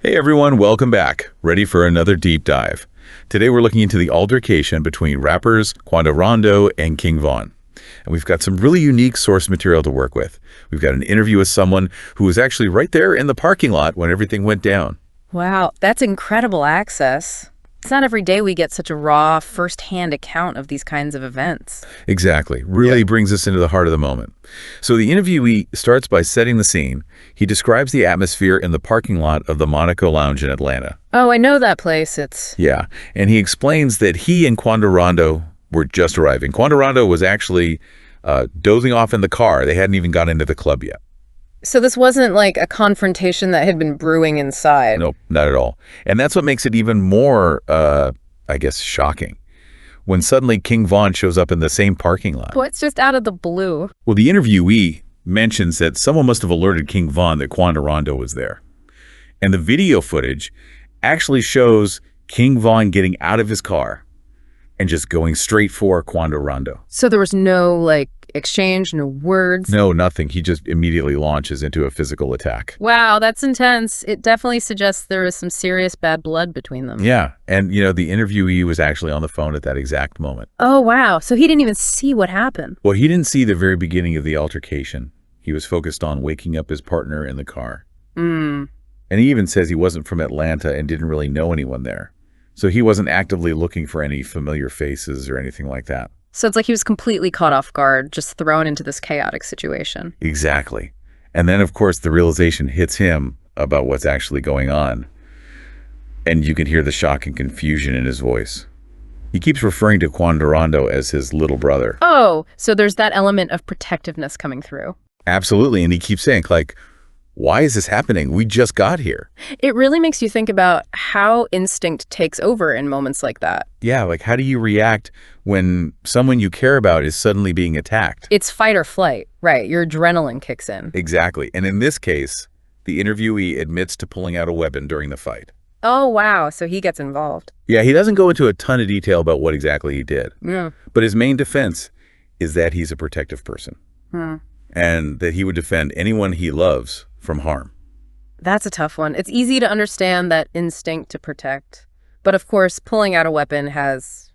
Hey everyone, welcome back. Ready for another deep dive. Today we're looking into the altercation between rappers Quando Rondo and King Von. And we've got some really unique source material to work with. We've got an interview with someone who was actually right there in the parking lot when everything went down. Wow, that's incredible access. It's not every day we get such a raw, first-hand account of these kinds of events. Exactly. Really brings us into the heart of the moment. So the interviewee starts by setting the scene. He describes the atmosphere in the parking lot of the Monaco Lounge in Atlanta. Oh, I know that place. Yeah, and he explains that he and Quando Rondo were just arriving. Quando Rondo was actually dozing off in the car. They hadn't even got into the club yet. So this wasn't like a confrontation that had been brewing inside. Nope, not at all. And that's what makes it even more, shocking. When suddenly King Von shows up in the same parking lot. What's just out of the blue? Well, the interviewee mentions that someone must have alerted King Von that Quando Rondo was there. And the video footage actually shows King Von getting out of his car and just going straight for Quando Rondo. So there was no, exchange, no words? No, nothing. He just immediately launches into a physical attack. Wow, that's intense. It definitely suggests there was some serious bad blood between them. Yeah, and, the interviewee was actually on the phone at that exact moment. Oh, wow. So he didn't even see what happened. Well, he didn't see the very beginning of the altercation. He was focused on waking up his partner in the car. And he even says he wasn't from Atlanta and didn't really know anyone there. So he wasn't actively looking for any familiar faces or anything like that. So it's like he was completely caught off guard, just thrown into this chaotic situation. Exactly. And then, of course, the realization hits him about what's actually going on. And you can hear the shock and confusion in his voice. He keeps referring to Quando Rondo as his little brother. Oh, so there's that element of protectiveness coming through. Absolutely. And he keeps saying, why is this happening? We just got here. It really makes you think about how instinct takes over in moments like that. Yeah, how do you react when someone you care about is suddenly being attacked? It's fight or flight, right? Your adrenaline kicks in. Exactly. And in this case, the interviewee admits to pulling out a weapon during the fight. Oh, wow. So he gets involved. Yeah, he doesn't go into a ton of detail about what exactly he did. Yeah. But his main defense is that he's a protective person. And that he would defend anyone he loves from harm. That's a tough one. It's easy to understand that instinct to protect. But of course, pulling out a weapon has,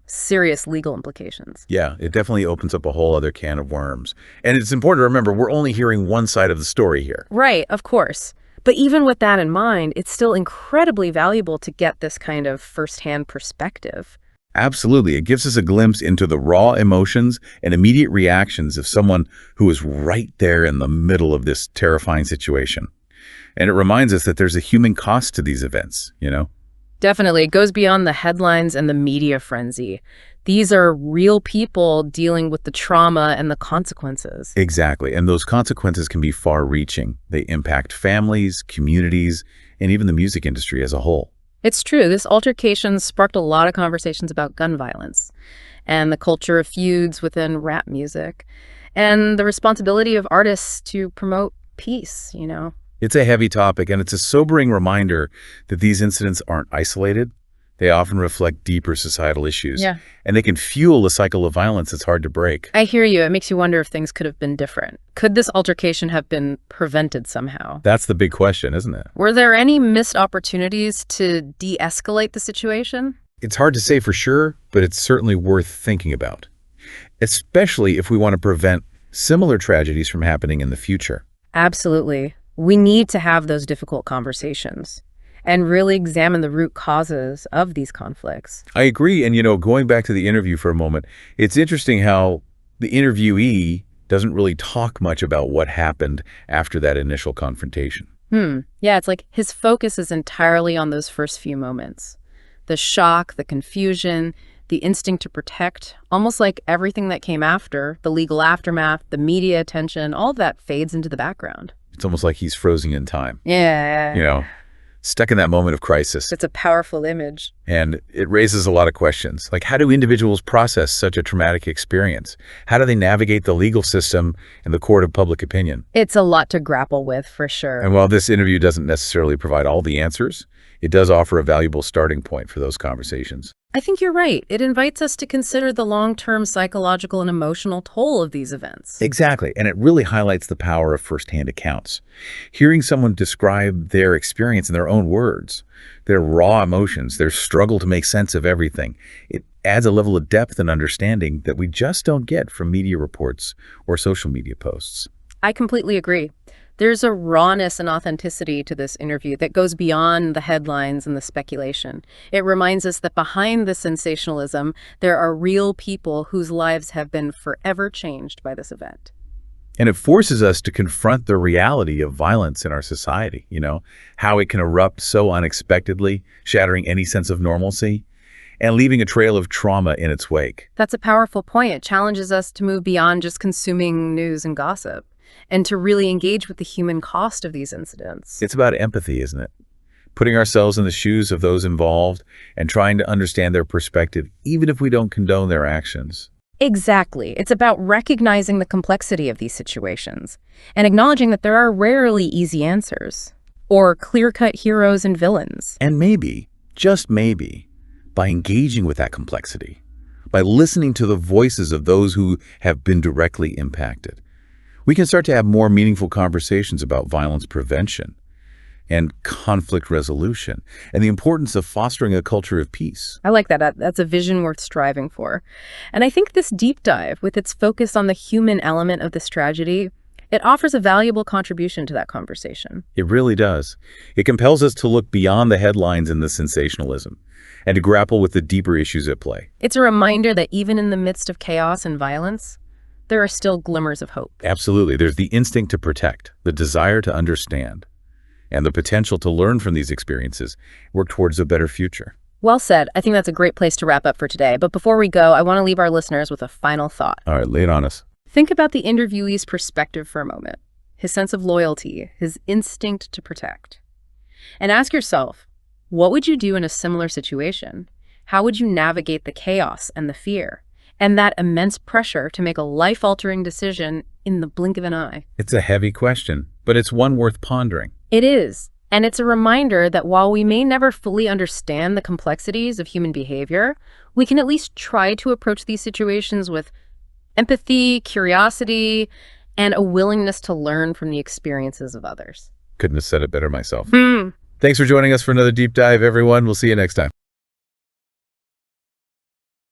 serious legal implications. Yeah, it definitely opens up a whole other can of worms. And it's important to remember, we're only hearing one side of the story here. Right, of course. But even with that in mind, it's still incredibly valuable to get this kind of firsthand perspective. Absolutely. It gives us a glimpse into the raw emotions and immediate reactions of someone who is right there in the middle of this terrifying situation. And it reminds us that there's a human cost to these events, Definitely. It goes beyond the headlines and the media frenzy. These are real people dealing with the trauma and the consequences. Exactly. And those consequences can be far-reaching. They impact families, communities, and even the music industry as a whole. It's true. This altercation sparked a lot of conversations about gun violence and the culture of feuds within rap music and the responsibility of artists to promote peace, It's a heavy topic, and it's a sobering reminder that these incidents aren't isolated. They often reflect deeper societal issues. Yeah. And they can fuel a cycle of violence that's hard to break. I hear you. It makes you wonder if things could have been different. Could this altercation have been prevented somehow? That's the big question, isn't it? Were there any missed opportunities to de-escalate the situation? It's hard to say for sure, but it's certainly worth thinking about, especially if we want to prevent similar tragedies from happening in the future. Absolutely. We need to have those difficult conversations and really examine the root causes of these conflicts. I agree. And, going back to the interview for a moment, it's interesting how the interviewee doesn't really talk much about what happened after that initial confrontation. Yeah, it's like his focus is entirely on those first few moments. The shock, the confusion, the instinct to protect, almost like everything that came after, the legal aftermath, the media attention, all of that fades into the background. It's almost like he's frozen in time. Yeah. Stuck in that moment of crisis. It's a powerful image. And it raises a lot of questions. How do individuals process such a traumatic experience? How do they navigate the legal system and the court of public opinion? It's a lot to grapple with, for sure. And while this interview doesn't necessarily provide all the answers, it does offer a valuable starting point for those conversations. I think you're right. It invites us to consider the long-term psychological and emotional toll of these events. Exactly, and it really highlights the power of firsthand accounts. Hearing someone describe their experience in their own words, their raw emotions, their struggle to make sense of everything, it adds a level of depth and understanding that we just don't get from media reports or social media posts. I completely agree. There's a rawness and authenticity to this interview that goes beyond the headlines and the speculation. It reminds us that behind the sensationalism, there are real people whose lives have been forever changed by this event. And it forces us to confront the reality of violence in our society, how it can erupt so unexpectedly, shattering any sense of normalcy, and leaving a trail of trauma in its wake. That's a powerful point. It challenges us to move beyond just consuming news and gossip, and to really engage with the human cost of these incidents. It's about empathy, isn't it? Putting ourselves in the shoes of those involved and trying to understand their perspective, even if we don't condone their actions. Exactly. It's about recognizing the complexity of these situations and acknowledging that there are rarely easy answers or clear-cut heroes and villains. And maybe, just maybe, by engaging with that complexity, by listening to the voices of those who have been directly impacted, we can start to have more meaningful conversations about violence prevention and conflict resolution and the importance of fostering a culture of peace. I like that. That's a vision worth striving for. And I think this deep dive, with its focus on the human element of this tragedy, it offers a valuable contribution to that conversation. It really does. It compels us to look beyond the headlines and the sensationalism and to grapple with the deeper issues at play. It's a reminder that even in the midst of chaos and violence, there are still glimmers of hope. Absolutely. There's the instinct to protect, the desire to understand, and the potential to learn from these experiences, work towards a better future. Well said. I think that's a great place to wrap up for today. But before we go, I want to leave our listeners with a final thought. All right, lay it on us. Think about the interviewee's perspective for a moment, his sense of loyalty, his instinct to protect. And ask yourself, what would you do in a similar situation? How would you navigate the chaos and the fear and that immense pressure to make a life-altering decision in the blink of an eye? It's a heavy question, but it's one worth pondering. It is. And it's a reminder that while we may never fully understand the complexities of human behavior, we can at least try to approach these situations with empathy, curiosity, and a willingness to learn from the experiences of others. Couldn't have said it better myself. Thanks for joining us for another deep dive, everyone. We'll see you next time.